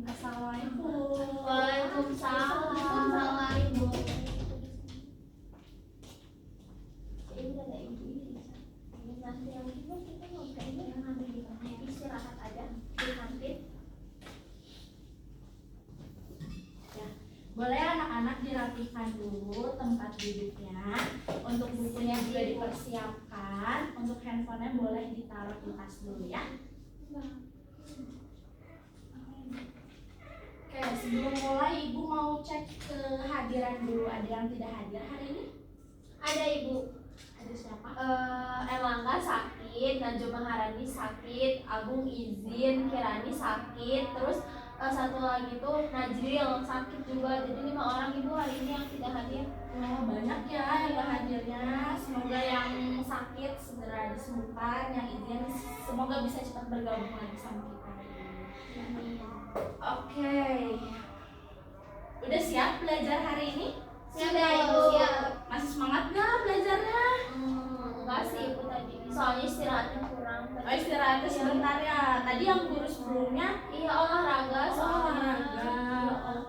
Assalamualaikum. Waalaikumsalam. Ibu. Ini ada ibu ini. Ini nanti yang ibu kita mau ke ini nanti di mana? Istirahat aja di kantin. Ya, boleh anak-anak dirapikan dulu tempat duduknya. Untuk bukunya juga dipersiapkan. Untuk handphonenya boleh ditaruh di tas dulu ya. Oke, sebelum mulai ibu mau cek kehadiran dulu. Ada yang tidak hadir hari ini? Ada ibu. Ada siapa? Erlangga sakit, Najwa Maharani sakit, Agung izin, Kirani sakit, terus satu lagi tuh Najril sakit juga. Jadi 5 orang ibu hari ini yang tidak hadir. Oh, banyak ya yang gak hadirnya. Semoga yang sakit segera disembuhkan, yang izin semoga bisa cepat bergabung lagi sama kita hari ini. Oke. Udah siap belajar hari ini? Siap ya ibu. Siap. Masih semangat gak belajarnya? Enggak sih ibu tadi. Soalnya istirahatnya kurang. Oh, istirahatnya sebentar ya. Tadi yang guru sebelumnya Iya olahraga soalnya. olahraga.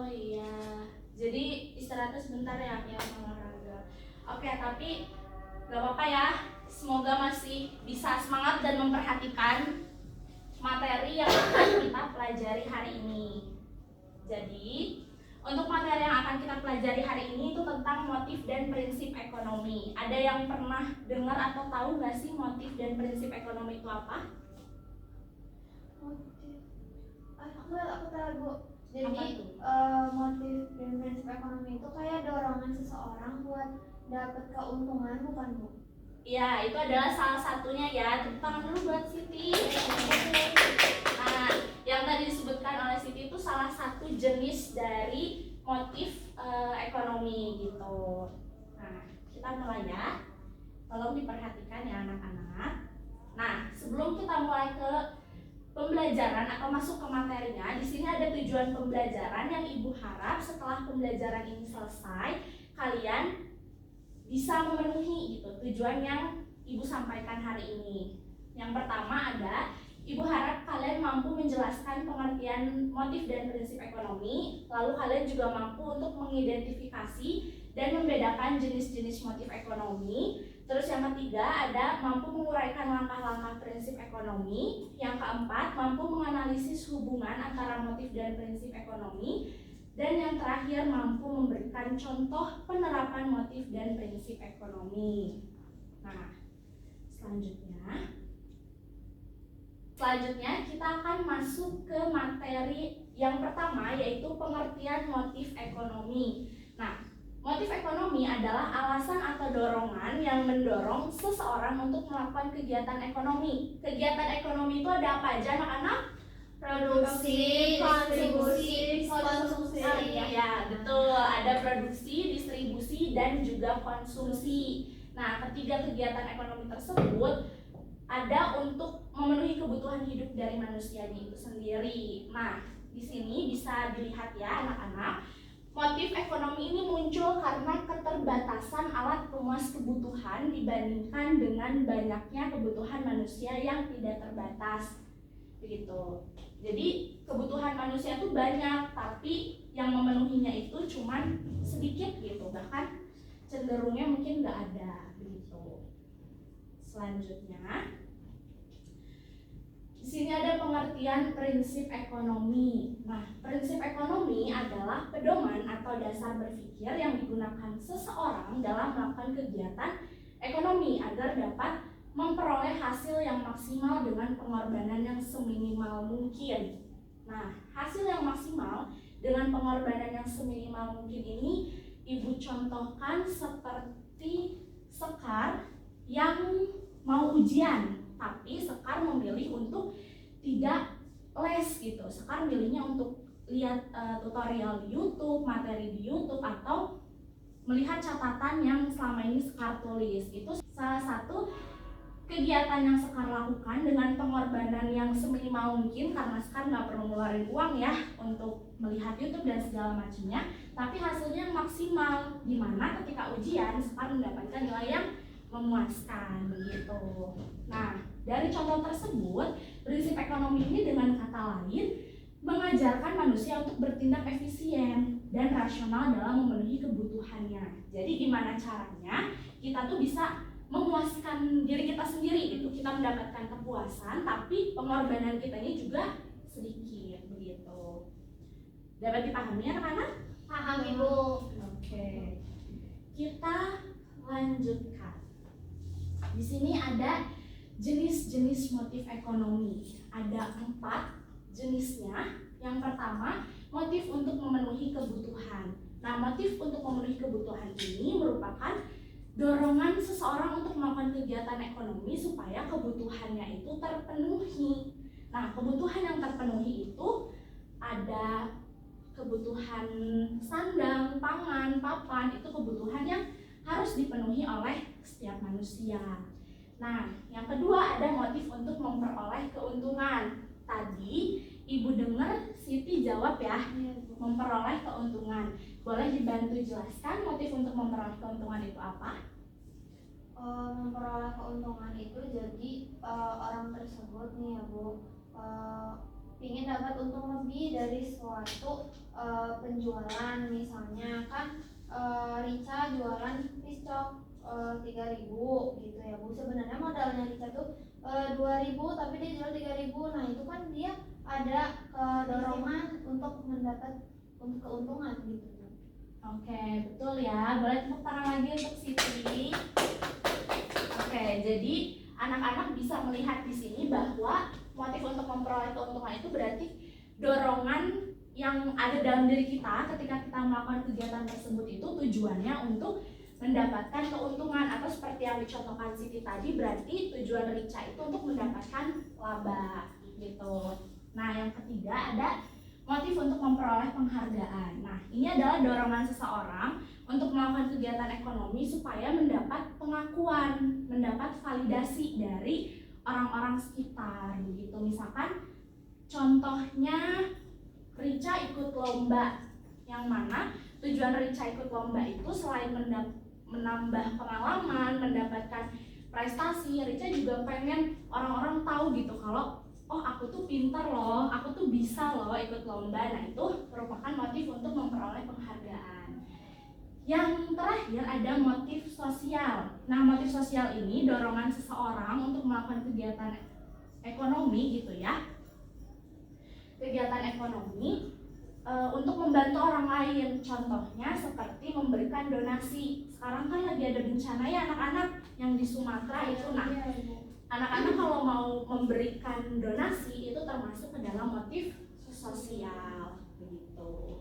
Oh iya. Jadi istirahatnya sebentar ya, olahraga. Oke, tapi gak apa-apa ya. Semoga masih bisa semangat dan memperhatikan materi yang akan kita pelajari hari ini. Jadi, untuk materi yang akan kita pelajari hari ini itu tentang motif dan prinsip ekonomi. Ada yang pernah dengar atau tahu nggak sih motif dan prinsip ekonomi itu apa? Motif. Aku tahu bu. Jadi Apa tuh? motif dan prinsip ekonomi itu kayak dorongan seseorang buat dapat keuntungan, bukan bu? Ya, itu adalah salah satunya ya. Tepuk tangan dulu buat Siti. Nah, yang tadi disebutkan oleh Siti itu salah satu jenis dari motif ekonomi gitu. Nah, kita mulai ya. Tolong diperhatikan ya anak-anak. Nah, sebelum kita mulai ke pembelajaran atau masuk ke materinya, di sini ada tujuan pembelajaran yang Ibu harap setelah pembelajaran ini selesai, kalian bisa memenuhi gitu tujuan yang Ibu sampaikan hari ini. Yang pertama ada, Ibu harap kalian mampu menjelaskan pengertian motif dan prinsip ekonomi, lalu kalian juga mampu untuk mengidentifikasi dan membedakan jenis-jenis motif ekonomi. Terus yang ketiga ada mampu menguraikan langkah-langkah prinsip ekonomi. Yang keempat, mampu menganalisis hubungan antara motif dan prinsip ekonomi. Dan yang terakhir, mampu memberikan contoh penerapan motif dan prinsip ekonomi. Nah, selanjutnya kita akan masuk ke materi yang pertama, yaitu pengertian motif ekonomi. Nah, motif ekonomi adalah alasan atau dorongan yang mendorong seseorang untuk melakukan kegiatan ekonomi. Kegiatan ekonomi itu ada apa aja anak-anak? Produksi, distribusi, konsumsi. Ya, betul. Ada produksi, distribusi, dan juga konsumsi. Nah, ketiga kegiatan ekonomi tersebut ada untuk memenuhi kebutuhan hidup dari manusianya itu sendiri. Nah, di sini bisa dilihat ya anak-anak. Motif ekonomi ini muncul karena keterbatasan alat pemuas kebutuhan dibandingkan dengan banyaknya kebutuhan manusia yang tidak terbatas. Begitu. Jadi kebutuhan manusia itu banyak, tapi yang memenuhinya itu cuman sedikit gitu, bahkan cenderungnya mungkin nggak ada begitu. Selanjutnya, di sini ada pengertian prinsip ekonomi. Nah, prinsip ekonomi adalah pedoman atau dasar berpikir yang digunakan seseorang dalam melakukan kegiatan ekonomi agar dapat memperoleh hasil yang maksimal dengan pengorbanan yang seminimal mungkin. Nah, hasil yang maksimal dengan pengorbanan yang seminimal mungkin ini Ibu contohkan seperti Sekar yang mau ujian, tapi Sekar memilih untuk tidak les gitu. Sekar milihnya untuk lihat tutorial di YouTube, materi di YouTube, atau melihat catatan yang selama ini Sekar tulis. Itu salah satu kegiatan yang Sekar lakukan dengan pengorbanan yang seminimal mungkin, karena Sekar nggak perlu ngeluarin uang ya untuk melihat YouTube dan segala macamnya, tapi hasilnya maksimal, dimana ketika ujian Sekar mendapatkan nilai yang memuaskan begitu. Nah, dari contoh tersebut, prinsip ekonomi ini dengan kata lain mengajarkan manusia untuk bertindak efisien dan rasional dalam memenuhi kebutuhannya. Jadi gimana caranya kita tuh bisa memuaskan diri kita sendiri gitu, kita mendapatkan kepuasan tapi pengorbanan kita ini juga sedikit begitu. Dapat dipahami anak-anak? Paham Ibu. Oke. Kita lanjutkan. Di sini ada jenis-jenis motif ekonomi. Ada 4 jenisnya. Yang pertama, motif untuk memenuhi kebutuhan. Nah, motif untuk memenuhi kebutuhan ini merupakan dorongan seseorang untuk melakukan kegiatan ekonomi supaya kebutuhannya itu terpenuhi. Nah, kebutuhan yang terpenuhi itu ada kebutuhan sandang, pangan, papan, itu kebutuhan yang harus dipenuhi oleh setiap manusia. Nah, yang kedua ada motif untuk memperoleh keuntungan. Tadi Ibu dengar Siti jawab ya, memperoleh keuntungan. Boleh dibantu jelaskan motif untuk memperoleh keuntungan itu apa? Memperoleh keuntungan itu jadi orang tersebut nih ya Bu, ingin dapat untung lebih dari suatu penjualan. Misalnya kan Rica jualan piscok 3.000 gitu ya Bu. Sebenarnya modalnya Rica tuh 2.000 tapi dia jual 3.000. Nah itu kan dia ada dorongan untuk mendapat keuntungan gitu Bu. Oke, betul ya. Boleh tepuk tangan lagi untuk Siti. Oke, jadi anak-anak bisa melihat di sini bahwa motif untuk memperoleh keuntungan itu berarti dorongan yang ada dalam diri kita ketika kita melakukan kegiatan tersebut itu tujuannya untuk mendapatkan keuntungan, atau seperti yang dicontohkan Siti tadi berarti tujuan Rica itu untuk mendapatkan laba gitu. Nah, yang ketiga ada motif untuk memperoleh penghargaan. Nah, ini adalah dorongan seseorang untuk melakukan kegiatan ekonomi supaya mendapat pengakuan, mendapat validasi dari orang-orang sekitar begitu. Misalkan contohnya Rica ikut lomba, yang mana tujuan Rica ikut lomba itu selain menambah pengalaman, mendapatkan prestasi, Rica juga pengen orang-orang tahu gitu kalau oh aku tuh pintar loh, aku tuh bisa loh ikut lomba. Nah itu merupakan motif untuk memperoleh penghargaan. Yang terakhir ada motif sosial. Nah, motif sosial ini dorongan seseorang untuk melakukan kegiatan ekonomi gitu ya. Kegiatan ekonomi untuk membantu orang lain. Contohnya seperti memberikan donasi. Sekarang kan lagi ada bencana ya anak-anak yang di Sumatera itu. Nah, anak-anak kalau mau memberikan donasi itu termasuk ke dalam motif sosial begitu.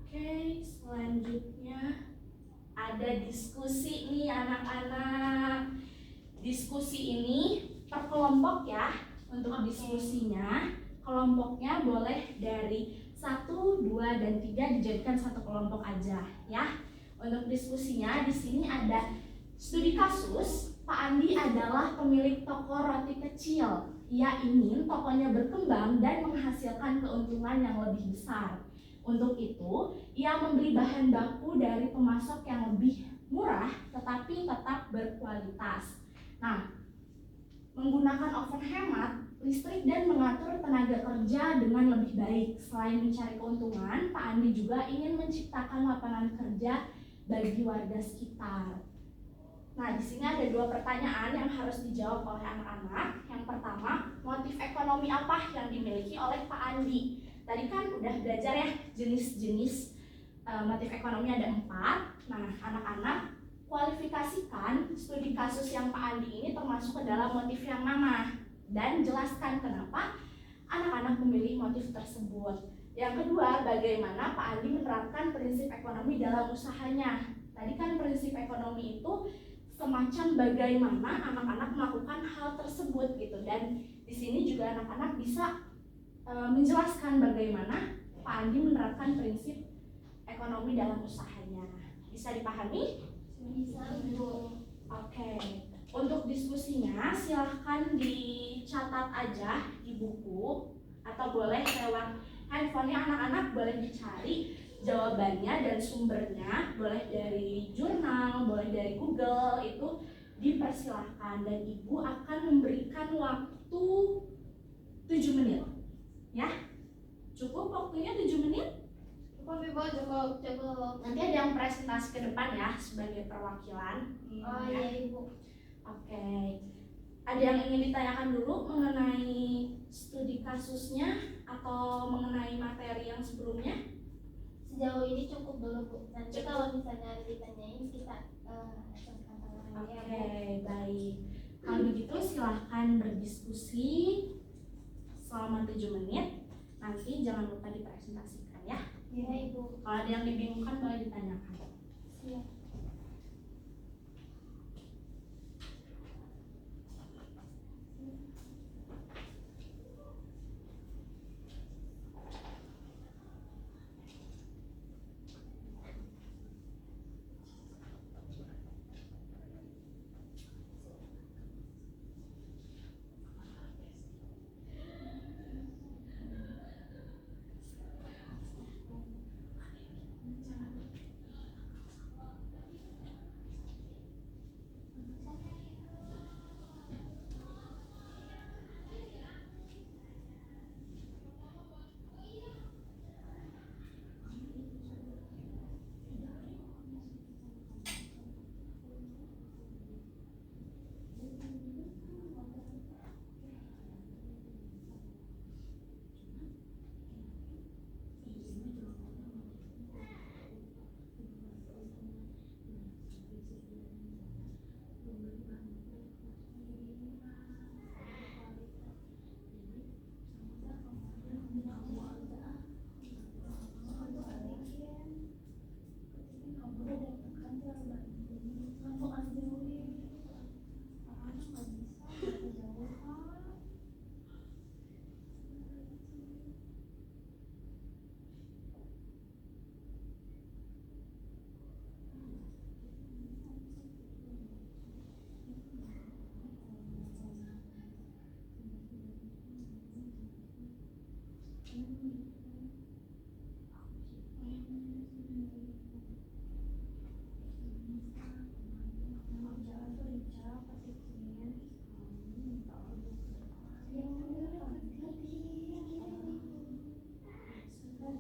Oke, selanjutnya ada diskusi nih anak-anak. Diskusi ini per kelompok ya. Untuk diskusinya, kelompoknya boleh dari 1, 2, dan 3 dijadikan satu kelompok aja ya. Untuk diskusinya di sini ada studi kasus. Pak Andi adalah pemilik toko roti kecil. Ia ingin tokonya berkembang dan menghasilkan keuntungan yang lebih besar. Untuk itu, ia membeli bahan baku dari pemasok yang lebih murah tetapi tetap berkualitas. Nah, menggunakan oven hemat listrik dan mengatur tenaga kerja dengan lebih baik. Selain mencari keuntungan, Pak Andi juga ingin menciptakan lapangan kerja bagi warga sekitar. Nah, di sini ada 2 pertanyaan yang harus dijawab oleh anak-anak. Yang pertama, motif ekonomi apa yang dimiliki oleh Pak Andi? Tadi kan udah belajar ya jenis-jenis motif ekonomi ada 4. Nah, anak-anak kualifikasikan studi kasus yang Pak Andi ini termasuk ke dalam motif yang mana dan jelaskan kenapa anak-anak memilih motif tersebut. Yang kedua, bagaimana Pak Andi menerapkan prinsip ekonomi dalam usahanya. Tadi kan prinsip ekonomi itu semacam bagaimana anak-anak melakukan hal tersebut gitu, dan di sini juga anak-anak bisa menjelaskan bagaimana Pak Andi menerapkan prinsip ekonomi dalam usahanya. Bisa dipahami? Bisa Bu. Oke. Untuk diskusinya silahkan dicatat aja di buku atau boleh lewat handphonenya anak-anak, boleh dicari jawabannya dan sumbernya, boleh dari jurnal, boleh dari Google, itu dipersilahkan. Dan Ibu akan memberikan waktu 7 menit Cukup waktunya 7 menit? Cukup Ibu, cukup. Nanti ada yang presentasi ke depan ya sebagai perwakilan. Oh iya Ibu. Oke. Ada yang ingin ditanyakan dulu mengenai studi kasusnya atau mengenai materi yang sebelumnya? Sejauh ini cukup dulu Bu. Nanti Cukup. kalau misalnya ada ditanyain kita acungkan tangan Oke, ya Bu. baik. Kalau begitu silahkan berdiskusi selama 7 menit. Nanti jangan lupa dipresentasikan ya. Iya Ibu. Kalau ada yang dibingungkan boleh ditanyakan. Siap.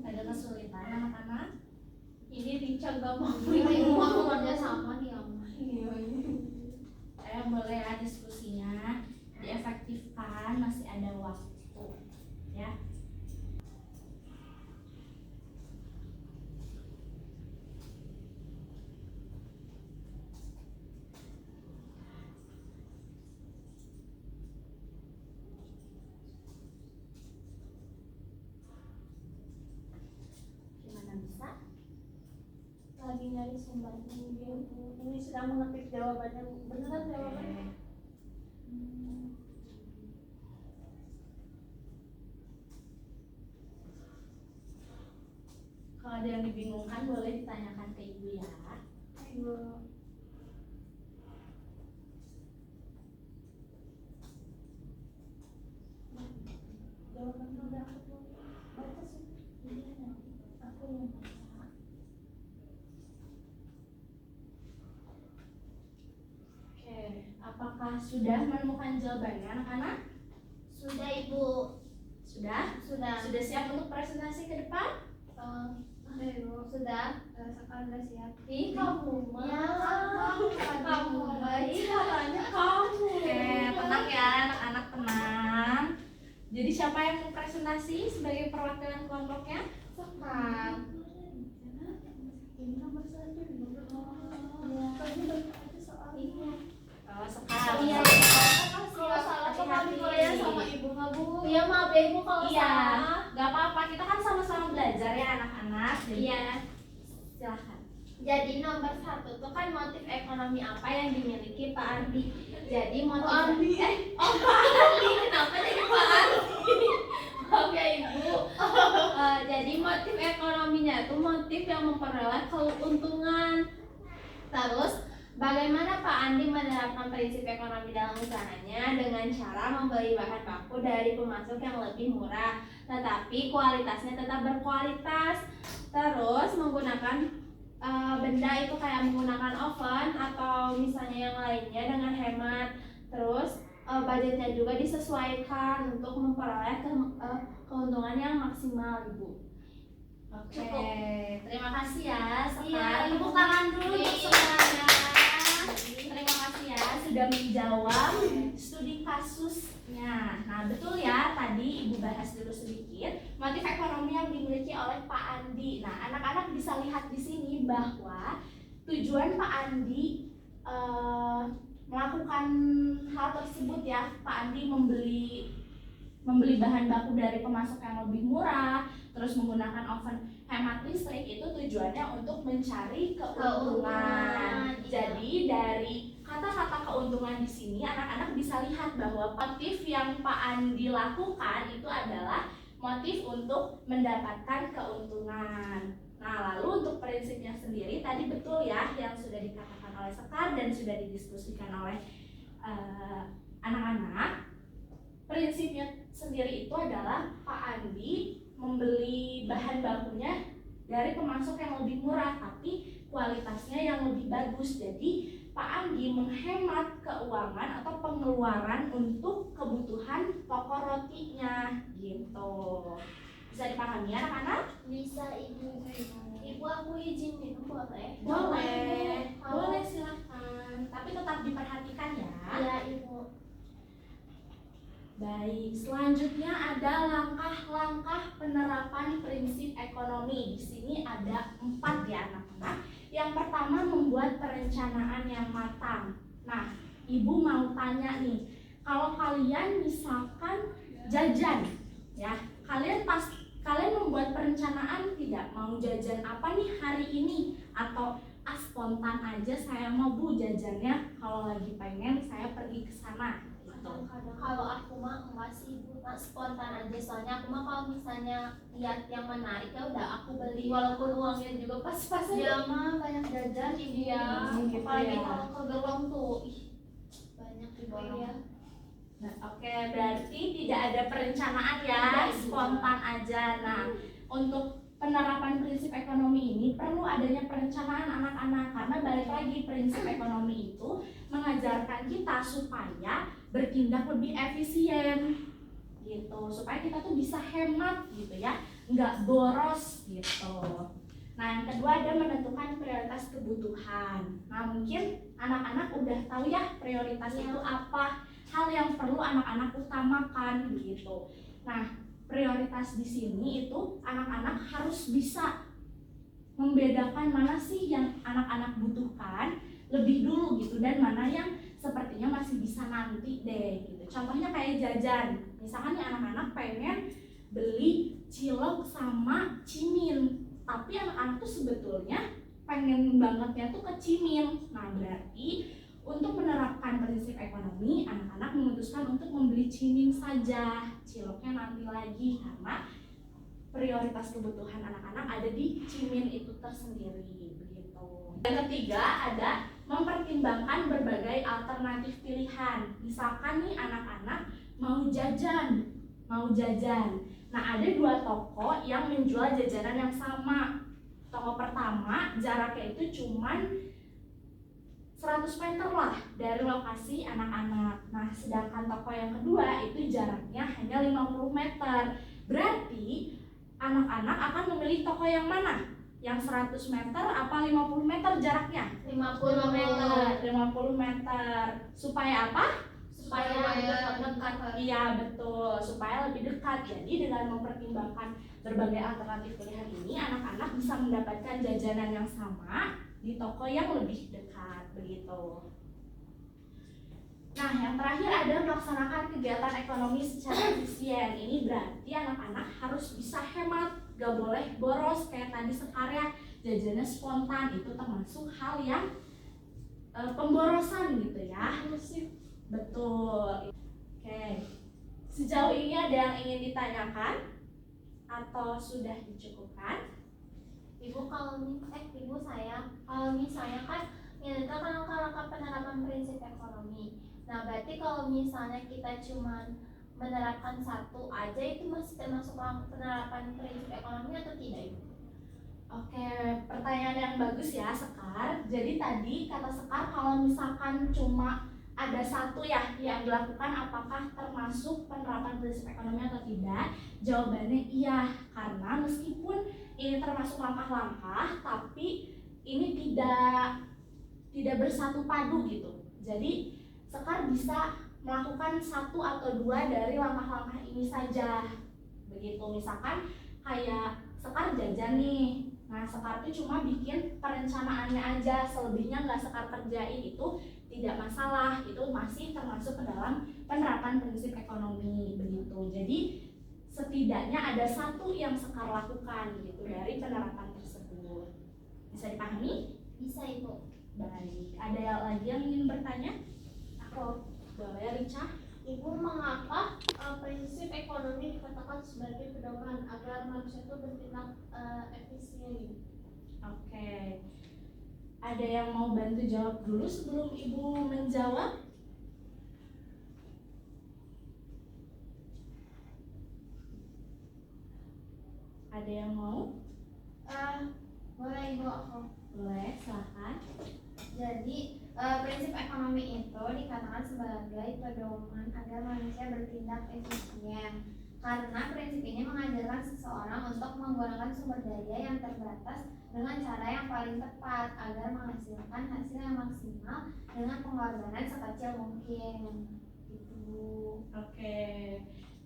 Ada kesulitan anak-anak? Ini Rica gak mau mau kerja sama nih Om. Boleh ya diskusinya diefektifkan, masih ada waktu ya. Gimana bisa? Lagi nyari sumbernya ini sedang mengetik jawabannya. Beneran jawabannya? Kalau ada yang dibingungkan boleh ditanyakan ke ibu ya. Ibu. Jawabannya udah aku baca sih. Iya nanti aku yang baca. Oke, apakah sudah menemukan jawabannya anak-anak? Sudah Ibu. Sudah? Sudah. Sudah siap untuk presentasi ke depan? Ibu. Sudah. Sekarang udah siap. Ih, kamu mah. Ya, kamu baik. Caranya kamu. Oke, tenang ya anak-anak, tenang. Jadi siapa yang mau presentasi sebagai perwakilan kelompoknya? Sekar. Ini nomor 1. Iya. Oh, sekarang. Iya. Kalau salah kemarin ya sama ibu nggak bu? Iya maaf ya Ibu kalau Iya, salah. nggak apa-apa. Kita kan sama-sama belajar ya anak-anak. Jadi Iya. silahkan. Jadi nomor 1 tuh kan motif ekonomi apa yang dimiliki Pak Ardi. Jadi motif Pak Ardi. Pak Ardi. Kenapa jadi Pak Ardi? Maaf ya Ibu. Jadi motif ekonominya itu motif yang memperoleh keuntungan. Terus bagaimana Pak Andi menerapkan prinsip ekonomi dalam usahanya dengan cara membeli bahan baku dari pemasok yang lebih murah, tetapi kualitasnya tetap berkualitas. Terus menggunakan benda itu kayak menggunakan oven atau misalnya yang lainnya dengan hemat. Terus budgetnya juga disesuaikan untuk memperoleh keuntungan yang maksimal, Ibu. Oke, terima kasih ya Sekar. Iya, Tepuk Ibu. tangan dulu untuk Iya. semuanya. Terima kasih ya sudah menjawab studi kasusnya. Nah, betul ya, tadi Ibu bahas dulu sedikit motif ekonomi yang dimiliki oleh Pak Andi. Nah, anak-anak bisa lihat di sini bahwa tujuan Pak Andi melakukan hal tersebut ya. Pak Andi membeli bahan baku dari pemasok yang lebih murah, terus menggunakan oven hemat listrik, itu tujuannya untuk mencari keuntungan. Jadi dari kata-kata keuntungan di sini anak-anak bisa lihat bahwa motif yang Pak Andi lakukan itu adalah motif untuk mendapatkan keuntungan. Nah, lalu untuk prinsipnya sendiri tadi betul ya yang sudah dikatakan oleh Sekar dan sudah didiskusikan oleh anak-anak. Prinsipnya sendiri itu adalah Pak Andi membeli bahan bakunya dari pemasok yang lebih murah tapi kualitasnya yang lebih bagus. Jadi Pak Andi menghemat keuangan atau pengeluaran untuk kebutuhan pokok rotinya gitu. Bisa dipahami anak-anak? Bisa, Ibu. Ibu, aku izin minum boleh? Boleh silakan. Tapi tetap diperhatikan ya. Iya, Ibu. Baik, selanjutnya ada langkah-langkah penerapan prinsip ekonomi. Di sini ada 4 ya anak-anak. Yang pertama, membuat perencanaan yang matang. Nah, Ibu mau tanya nih, kalau kalian misalkan jajan, ya, kalian membuat perencanaan tidak? Mau jajan apa nih hari ini? Atau spontan aja saya mau Bu jajannya, kalau lagi pengen saya pergi ke sana. Kadang-kadang kalau aku mah enggak sih, Bu, spontan aja. Soalnya aku mah kalau misalnya lihat yang menarik ya udah aku beli, walaupun uangnya juga pas-pas aja. Dia mah banyak jajan Ibu. Iya, Gitu apalagi ya. kalau ke Gelong tuh banyak diborong. Iya. Nah, oke, berarti tidak ada perencanaan ya, Tidak, spontan aja. Nah, untuk penerapan prinsip ekonomi ini perlu adanya perencanaan anak-anak, karena balik lagi prinsip ekonomi itu mengajarkan kita supaya bertindak lebih efisien gitu, supaya kita tuh bisa hemat gitu ya, nggak boros gitu. Nah, yang kedua ada menentukan prioritas kebutuhan. Nah, mungkin anak-anak udah tahu ya prioritas itu apa, hal yang perlu anak-anak utamakan gitu. Nah, prioritas di sini itu anak-anak harus bisa membedakan mana sih yang anak-anak butuhkan lebih dulu gitu, dan mana yang sepertinya masih bisa nanti deh gitu. Contohnya kayak jajan, misalkan nih anak-anak pengen beli cilok sama cimin, tapi anak-anak tuh sebetulnya pengen bangetnya tuh ke cimin. Nah, berarti untuk menerapkan prinsip ekonomi, anak-anak memutuskan untuk membeli cimin saja, ciloknya nanti lagi, karena prioritas kebutuhan anak-anak ada di cimin itu tersendiri begitu. Yang ketiga ada mempertimbangkan berbagai alternatif pilihan. Misalkan nih anak-anak mau jajan. Nah, ada 2 toko yang menjual jajanan yang sama. Toko pertama jaraknya itu cuman 100 meter lah dari lokasi anak-anak. Nah, sedangkan toko yang kedua itu jaraknya hanya 50 meter. Berarti anak-anak akan memilih toko yang mana? Yang 100 meter apa 50 meter jaraknya? 50 meter. 50 meter. Supaya apa? Supaya dekat. Iya, betul, supaya lebih dekat. Jadi dengan mempertimbangkan berbagai alternatif pilihan ini, anak-anak bisa mendapatkan jajanan yang sama di toko yang lebih dekat begitu. Nah, yang terakhir ada melaksanakan kegiatan ekonomi secara efisien. Ini berarti anak-anak harus bisa hemat, gak boleh boros kayak tadi Sekar ya, jajannya spontan, itu termasuk hal yang pemborosan gitu ya. Betul. Oke. Sejauh ini ada yang ingin ditanyakan atau sudah dicukupkan? Ibu, Ibu saya, kalau misalnya kan ini kan langkah-langkah penerapan prinsip ekonomi. Nah, berarti kalau misalnya kita cuma menerapkan satu aja, itu masih termasuk penerapan prinsip ekonomi atau tidak, Ibu? Oke, pertanyaan yang bagus ya Sekar. Jadi tadi kata Sekar kalau misalkan cuma ada satu ya yang dilakukan, apakah termasuk penerapan prinsip ekonomi atau tidak? Jawabannya iya, karena meskipun ini termasuk langkah-langkah, tapi ini tidak bersatu padu gitu. Jadi Sekar bisa melakukan satu atau dua dari langkah-langkah ini saja. Begitu, misalkan kayak Sekar jajan nih. Nah, Sekar itu cuma bikin perencanaannya aja, selebihnya nggak Sekar kerjain, itu tidak masalah, itu masih termasuk ke dalam penerapan prinsip ekonomi begitu. Jadi setidaknya ada satu yang Sekar lakukan gitu dari penerapan tersebut. Bisa dipahami? Bisa Ibu. Baik, ada lagi yang ingin bertanya? Aku. Boleh, Rica. Ibu, mengapa prinsip ekonomi dikatakan sebagai pedoman agar manusia itu bertindak efisien? Oke. Ada yang mau bantu jawab dulu sebelum Ibu menjawab? Ada yang mau? Boleh Ibu, aku. Boleh, silahkan. Jadi prinsip ekonomi itu dikatakan sebagai pedoman agar manusia bertindak efisien. Karena prinsip ini mengajarkan seseorang untuk menggunakan sumber daya yang terbatas dengan cara yang paling tepat agar menghasilkan hasil yang maksimal dengan pengorbanan sekecil mungkin. Gitu. Oke,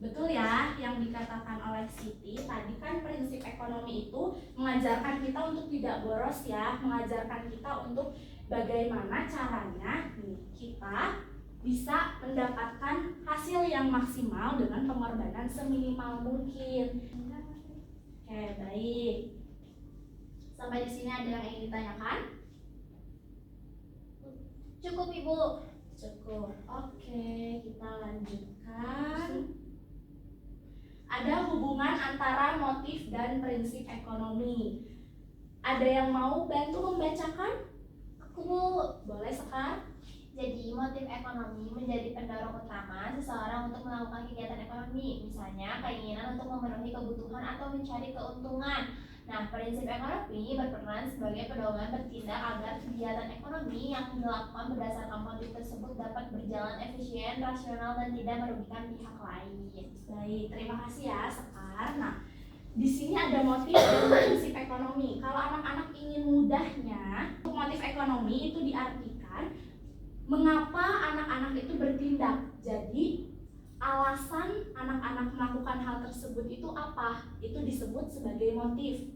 betul ya yang dikatakan oleh Siti. Tadi kan prinsip ekonomi itu mengajarkan kita untuk tidak boros ya, mengajarkan kita untuk bagaimana caranya kita bisa mendapatkan hasil yang maksimal dengan pengorbanan seminimal mungkin. Oke, baik. Sampai di sini ada yang ingin ditanyakan? Cukup Ibu. Cukup. Oke, kita lanjutkan. Ada hubungan antara motif dan prinsip ekonomi. Ada yang mau bantu membacakan? Aku Bu. Boleh, Sekar. Jadi motif ekonomi menjadi pendorong utama seseorang untuk melakukan kegiatan ekonomi, misalnya keinginan untuk memenuhi kebutuhan atau mencari keuntungan. Nah, prinsip ekonomi berperan sebagai pedoman bertindak agar kegiatan ekonomi yang dilakukan berdasarkan motif tersebut dapat berjalan efisien, rasional, dan tidak merugikan pihak lain. Baik, terima kasih ya, Sekar. Nah, di sini ada motif dan prinsip ekonomi. Kalau anak-anak ingin mudahnya, motif ekonomi itu diartikan mengapa anak-anak itu bertindak. Jadi alasan anak-anak melakukan hal tersebut itu apa? Itu disebut sebagai motif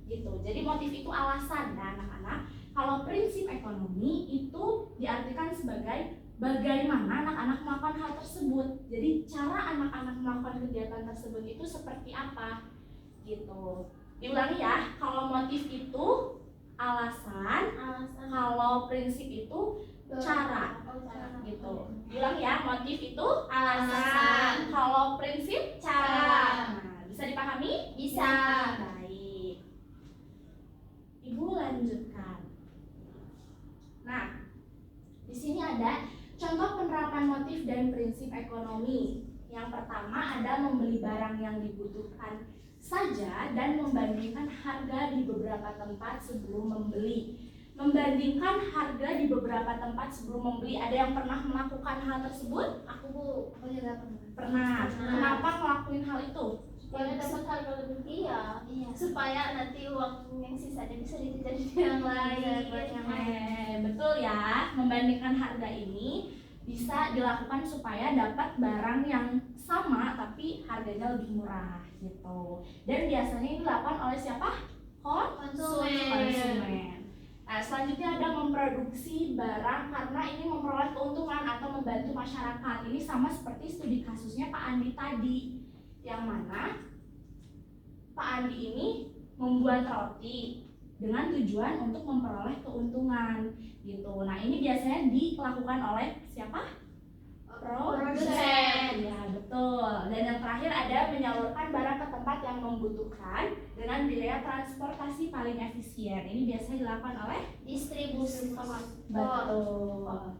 gitu. Jadi motif itu alasan ya anak-anak. Kalau prinsip ekonomi itu diartikan sebagai bagaimana anak-anak melakukan hal tersebut. Jadi cara anak-anak melakukan kegiatan tersebut itu seperti apa gitu. Diulangi ya, kalau motif itu alasan, kalau prinsip itu cara gitu. Bilang ya, motif itu alasan, kalau prinsip cara. Nah, bisa dipahami? Bisa. Baik. Ibu lanjutkan. Nah, di sini ada contoh penerapan motif dan prinsip ekonomi. Yang pertama ada membeli barang yang dibutuhkan saja dan membandingkan harga di beberapa tempat sebelum membeli. Membandingkan harga di beberapa tempat sebelum membeli. Ada yang pernah melakukan hal tersebut? Aku Bu, aku juga Pernah. Kenapa ngelakuin hal itu? supaya dapat harga lebih iya. Supaya nanti uang yang sisanya bisa dijajan yang lain. Betul ya. Membandingkan harga ini bisa dilakukan supaya dapat barang yang sama tapi harganya lebih murah gitu. Dan biasanya ini dilakukan oleh siapa? Konsumen. Nah, selanjutnya ada memproduksi barang karena ini memperoleh keuntungan atau membantu masyarakat. Ini sama seperti studi kasusnya Pak Andi tadi, yang mana Pak Andi ini membuat roti dengan tujuan untuk memperoleh keuntungan gitu. Nah, ini biasanya dilakukan oleh siapa? Produsen. Ya, betul. Dan yang terakhir ada menyalurkan barang ke tempat yang membutuhkan dengan biaya transportasi paling efisien. Ini biasanya dilakukan oleh distribusi. Betul.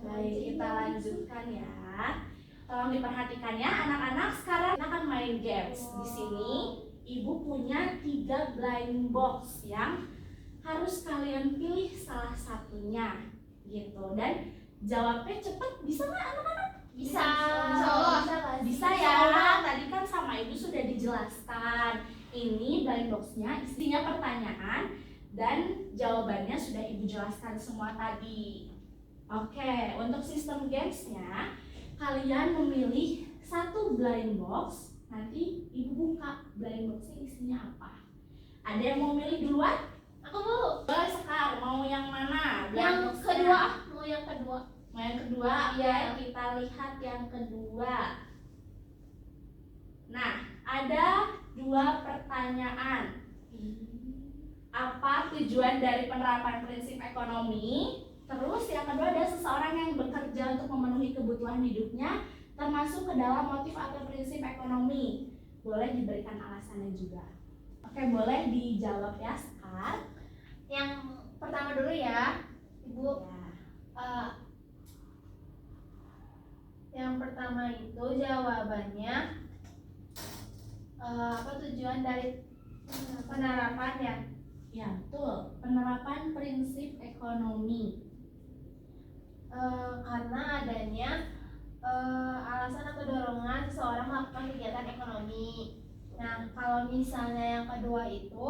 Baik, kita lanjutkan ya. Tolong diperhatikan ya anak-anak, sekarang kita akan main games. Di sini Ibu punya 3 blind box yang harus kalian pilih salah satunya gitu, dan jawabnya cepet. Bisa nggak anak-anak? Bisa. Insya Allah. Bisa ya. Allah. Tadi kan sama ibu sudah dijelaskan. Ini blind boxnya isinya pertanyaan dan jawabannya sudah ibu jelaskan semua tadi. Oke, untuk sistem gamesnya kalian memilih satu blind box. Nanti ibu buka blind boxnya isinya apa. Ada yang mau milih duluan? Aku mau. Boleh Sekar, mau yang mana? Blind Yang boxnya? kedua, mau yang kedua. Mau yang kedua? Iya. Oke, kita lihat yang kedua. Nah, ada 2 pertanyaan. Apa tujuan dari penerapan prinsip ekonomi? Terus yang kedua, ada seseorang yang bekerja untuk memenuhi kebutuhan hidupnya, termasuk ke dalam motif atau prinsip ekonomi. Boleh diberikan alasannya juga. Oke, boleh dijawab ya, Sekar. Yang pertama dulu ya, Ibu. Ya. Yang pertama itu jawabannya apa tujuan dari penerapan ya? Ya, betul. Penerapan prinsip ekonomi. Karena adanya alasan atau dorongan seseorang melakukan kegiatan ekonomi. Nah, kalau misalnya yang kedua itu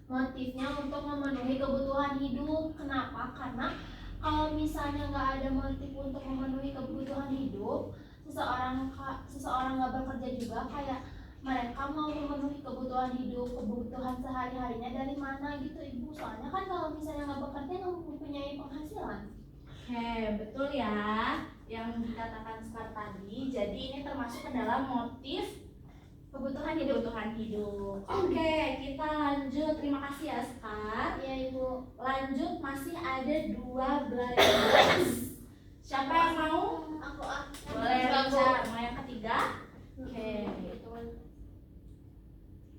motifnya untuk memenuhi kebutuhan hidup. Kenapa? Karena kalau misalnya nggak ada motif untuk memenuhi kebutuhan hidup, seseorang nggak bekerja juga, kayak mereka mau memenuhi kebutuhan hidup, kebutuhan sehari-harinya dari mana gitu Ibu. Soalnya kan kalau misalnya nggak bekerja nggak mempunyai penghasilan. Oke, betul ya yang dikatakan Sekar tadi. Jadi ini termasuk ke dalam motif Kebutuhan hidup. Oke, kita lanjut. Terima kasih ya Sekar. Iya Ibu. Lanjut, masih ada 2 blind box. Siapa yang mau? Aku Boleh Rica. Mau yang ketiga? Oke.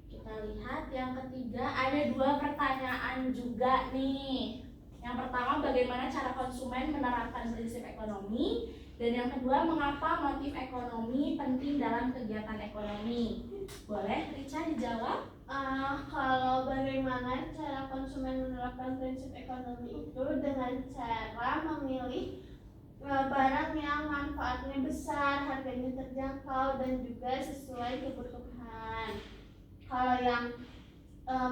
Kita lihat yang ketiga, ada 2 pertanyaan juga nih. Yang pertama, bagaimana cara konsumen menerapkan prinsip ekonomi? Dan yang kedua, mengapa motif ekonomi penting dalam kegiatan ekonomi? Boleh Rica dijawab? Kalau bagaimana cara konsumen menerapkan prinsip ekonomi itu dengan cara memilih barang yang manfaatnya besar, harganya terjangkau, dan juga sesuai kebutuhan. Kalau yang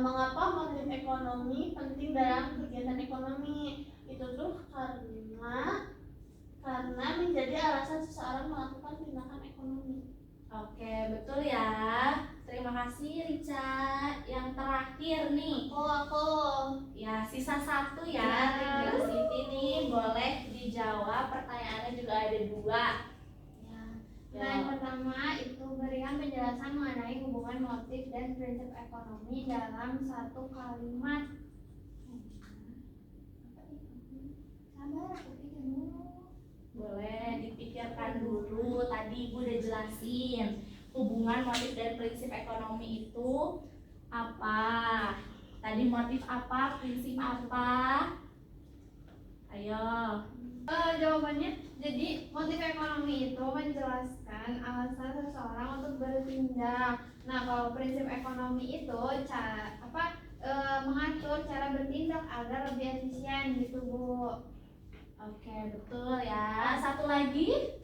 mengapa motif ekonomi penting dalam kegiatan ekonomi itu tuh karena menjadi alasan seseorang melakukan tindakan ekonomi. Oke, betul ya. Terima kasih Rica. Yang terakhir nih. Aku. Ya, sisa 1 ya. Ya. Tinggal Siti nih, boleh dijawab. Pertanyaannya juga ada 2. Ya. Nah, yang pertama itu berikan penjelasan mengenai hubungan motif dan prinsip ekonomi dalam 1 kalimat. Sabar, aku pikir dulu. Boleh dipikirkan dulu. Tadi Ibu udah jelasin hubungan motif dan prinsip ekonomi itu apa. Tadi motif apa, prinsip apa? Ayo. Jawabannya, jadi motif ekonomi itu menjelaskan alasan seseorang untuk bertindak. Nah, kalau prinsip ekonomi itu mengatur cara bertindak agar lebih efisien gitu Bu. Oke, betul ya. Satu lagi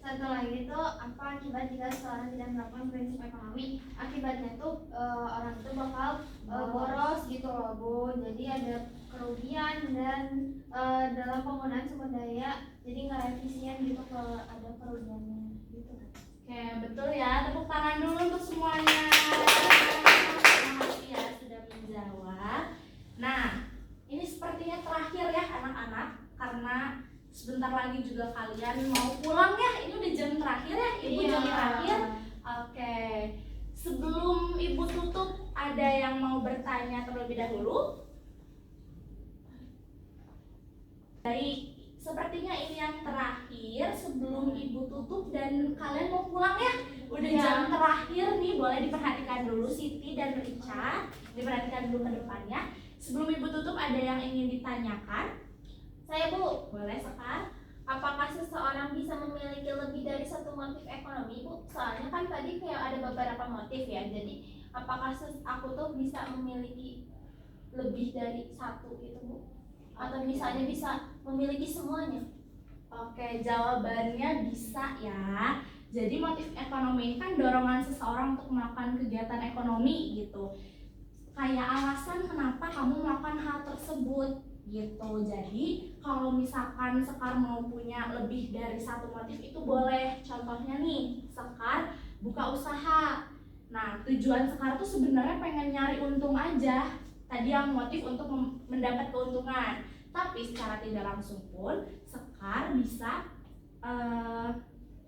itu apa akibat jika seseorang tidak melakukan prinsip ekonomi? Akibatnya tuh orang itu bakal boros gitu loh Bu. Jadi ada kerugian dan dalam penggunaan sumber daya jadi nggak efisien gitu kalau ada kerugiannya gitu. Oke, betul ya. Tepuk tangan dulu untuk semuanya. Terima kasih ya sudah menjawab. Nah, ini sepertinya terakhir ya anak-anak, karena sebentar lagi juga kalian mau pulang ya. Ini udah jam terakhir ya, Ibu. Iya. Jam terakhir. Oke. Sebelum Ibu tutup, ada yang mau bertanya terlebih dahulu? Baik, sepertinya ini yang terakhir sebelum Ibu tutup dan kalian mau pulang ya. Udah Iya. jam terakhir nih, boleh diperhatikan dulu Siti dan Rica. Diperhatikan dulu ke depannya. Sebelum Ibu tutup, ada yang ingin ditanyakan? Saya Bu, Boleh Sekar. apakah seseorang bisa memiliki lebih dari 1 motif ekonomi Bu? Soalnya kan tadi kayak ada beberapa motif ya. Jadi apakah aku tuh bisa memiliki lebih dari satu gitu Bu? Atau misalnya bisa memiliki semuanya? Oke, jawabannya bisa ya. Jadi motif ekonomi ini kan dorongan seseorang untuk melakukan kegiatan ekonomi gitu. Kayak alasan kenapa kamu melakukan hal tersebut gitu. Jadi kalau misalkan Sekar mau punya lebih dari satu motif itu boleh. Contohnya nih, Sekar buka usaha. Nah, tujuan Sekar tuh sebenarnya pengen nyari untung aja. Tadi yang motif untuk mendapat keuntungan. Tapi secara tidak langsung pun Sekar bisa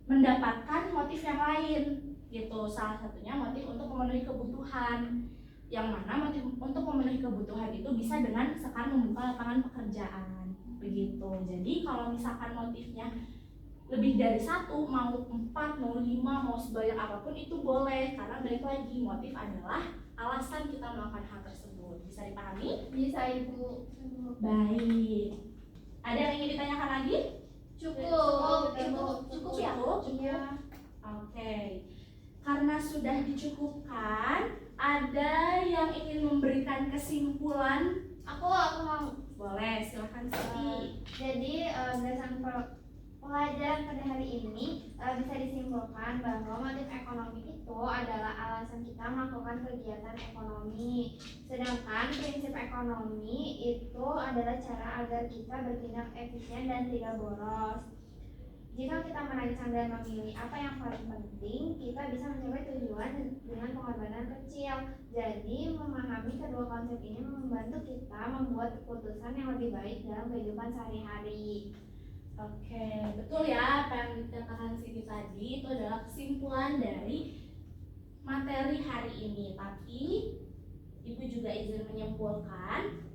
mendapatkan motif yang lain gitu. Salah satunya motif untuk memenuhi kebutuhan, yang mana motif untuk memenuhi kebutuhan itu bisa dengan Sekar membuka lapangan pekerjaan begitu. Jadi kalau misalkan motifnya lebih dari satu, mau 4, mau 5, mau sebanyak apapun itu boleh, karena balik lagi motif adalah alasan kita melakukan hal tersebut. Bisa dipahami? Bisa Ibu. Baik. Ada yang ingin ditanyakan lagi? Cukup Ibu. Cukup ya? Iya. Oke. Karena sudah dicukupkan, ada yang ingin memberikan kesimpulan? Aku mau. Boleh, silakan Siti. Jadi berdasarkan pelajaran pada hari ini bisa disimpulkan bahwa motif ekonomi itu adalah alasan kita melakukan kegiatan ekonomi. Sedangkan prinsip ekonomi itu adalah cara agar kita bertindak efisien dan tidak boros. Jika kita merancang dan memilih apa yang paling penting, kita bisa mencapai tujuan dengan pengorbanan kecil. Jadi, memahami kedua konsep ini membantu kita membuat keputusan yang lebih baik dalam kehidupan sehari-hari. Oke, betul ya apa yang dikatakan Siti tadi, itu adalah kesimpulan dari materi hari ini. Tapi Ibu juga izin menyimpulkan.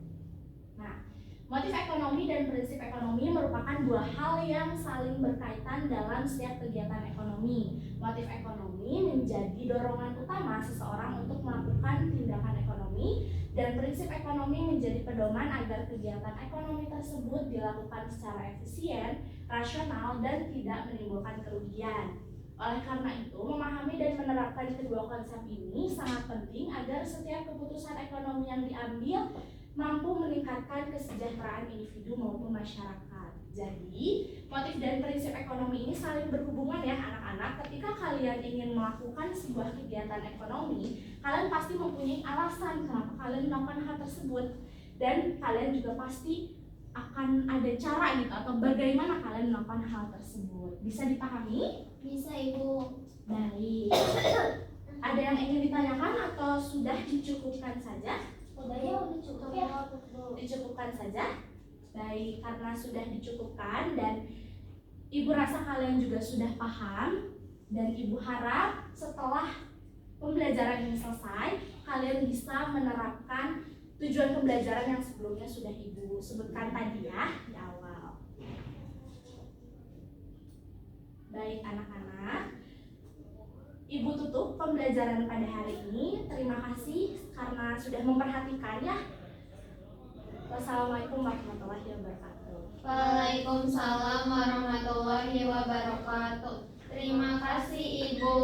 Nah, motif ekonomi dan prinsip ekonomi merupakan dua hal yang saling berkaitan dalam setiap kegiatan ekonomi. Motif ekonomi menjadi dorongan utama seseorang untuk melakukan tindakan ekonomi, dan prinsip ekonomi menjadi pedoman agar kegiatan ekonomi tersebut dilakukan secara efisien, rasional, dan tidak menimbulkan kerugian. Oleh karena itu, memahami dan menerapkan kedua konsep ini sangat penting agar setiap keputusan ekonomi yang diambil mampu meningkatkan kesejahteraan individu maupun masyarakat. Jadi, motif dan prinsip ekonomi ini saling berhubungan ya anak-anak. Ketika kalian ingin melakukan sebuah kegiatan ekonomi, kalian pasti mempunyai alasan kenapa kalian melakukan hal tersebut. Dan kalian juga pasti akan ada cara gitu atau bagaimana kalian melakukan hal tersebut. Bisa dipahami? Bisa Ibu. Baik. Ada yang ingin ditanyakan atau sudah dicukupkan saja? Udah ya, udah cukup ya. Dicukupkan saja. Baik, karena sudah dicukupkan dan Ibu rasa kalian juga sudah paham, dan Ibu harap setelah pembelajaran ini selesai, kalian bisa menerapkan tujuan pembelajaran yang sebelumnya sudah Ibu sebutkan tadi ya di awal. Baik anak-anak, Ibu tutup pembelajaran pada hari ini. Terima kasih karena sudah memperhatikan ya. Wassalamualaikum warahmatullahi wabarakatuh. Waalaikumsalam warahmatullahi wabarakatuh. Terima kasih Ibu.